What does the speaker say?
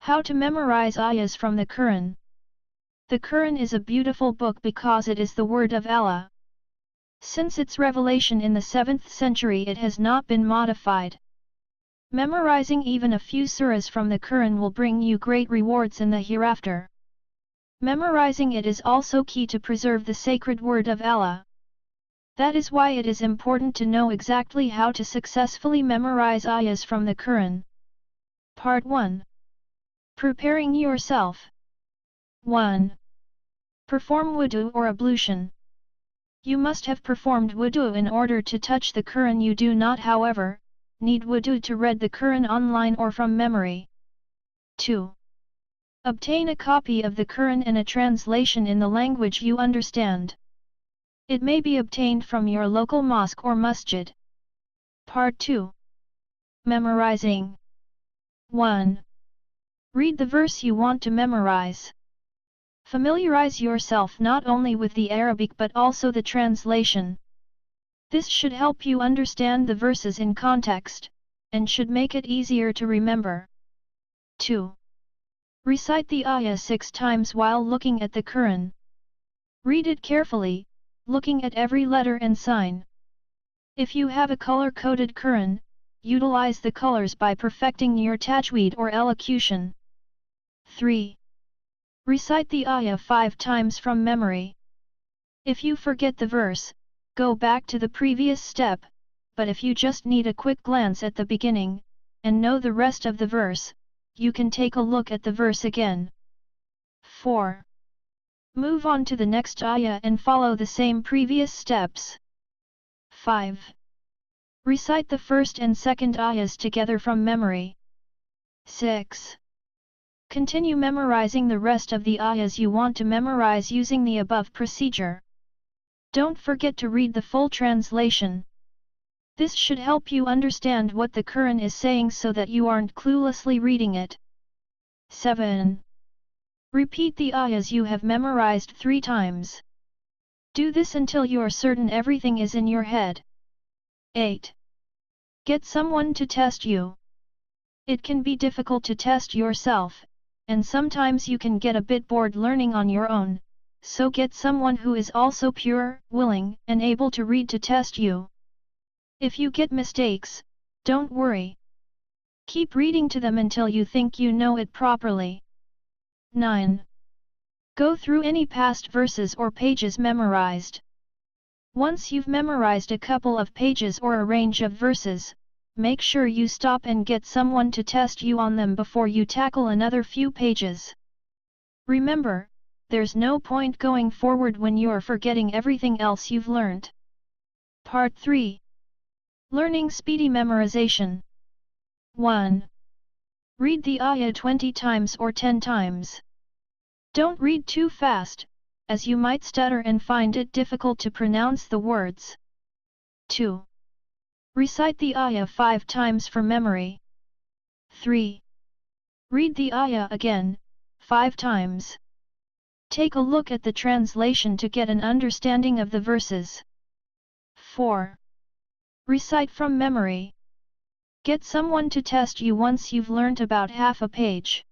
How to memorize ayahs from the Quran. The Quran is a beautiful book because it is the word of Allah. Since its revelation in the 7th century, it has not been modified. Memorizing even a few surahs from the Quran will bring you great rewards in the hereafter. Memorizing it is also key to preserve the sacred word of Allah. That is why it is important to know exactly how to successfully memorize ayahs from the Quran. Part 1. Preparing yourself. 1. Perform wudu or ablution. You must have performed wudu in order to touch the Quran. You do not, however, need wudu to read the Quran online or from memory. 2. Obtain a copy of the Quran and a translation in the language you understand. It may be obtained from your local mosque or masjid. Part 2. Memorizing. 1. Read the verse you want to memorize. Familiarize yourself not only with the Arabic but also the translation. This should help you understand the verses in context, and should make it easier to remember. 2. Recite the ayah 6 times while looking at the Quran. Read it carefully, looking at every letter and sign. If you have a color-coded Quran, utilize the colors by perfecting your tajweed or elocution. 3. Recite the ayah 5 times from memory. If you forget the verse, go back to the previous step, but if you just need a quick glance at the beginning, and know the rest of the verse, you can take a look at the verse again. 4. Move on to the next ayah and follow the same previous steps. 5. Recite the first and second ayahs together from memory. 6. Continue memorizing the rest of the ayahs you want to memorize using the above procedure. Don't forget to read the full translation. This should help you understand what the Quran is saying so that you aren't cluelessly reading it. 7. Repeat the ayahs you have memorized 3 times. Do this until you are certain everything is in your head. 8. Get someone to test you. It can be difficult to test yourself, and sometimes you can get a bit bored learning on your own, so get someone who is also pure, willing, and able to read to test you. If you get mistakes, don't worry. Keep reading to them until you think you know it properly. 9. Go through any past verses or pages memorized. Once you've memorized a couple of pages or a range of verses, make sure you stop and get someone to test you on them before you tackle another few pages. Remember, there's no point going forward when you're forgetting everything else you've learned. Part 3. Learning speedy memorization. 1. Read the ayah 20 times or 10 times. Don't read too fast, as you might stutter and find it difficult to pronounce the words. 2. Recite the ayah 5 times for memory. 3. Read the ayah again, 5 times. Take a look at the translation to get an understanding of the verses. 4. Recite from memory. Get someone to test you once you've learnt about half a page.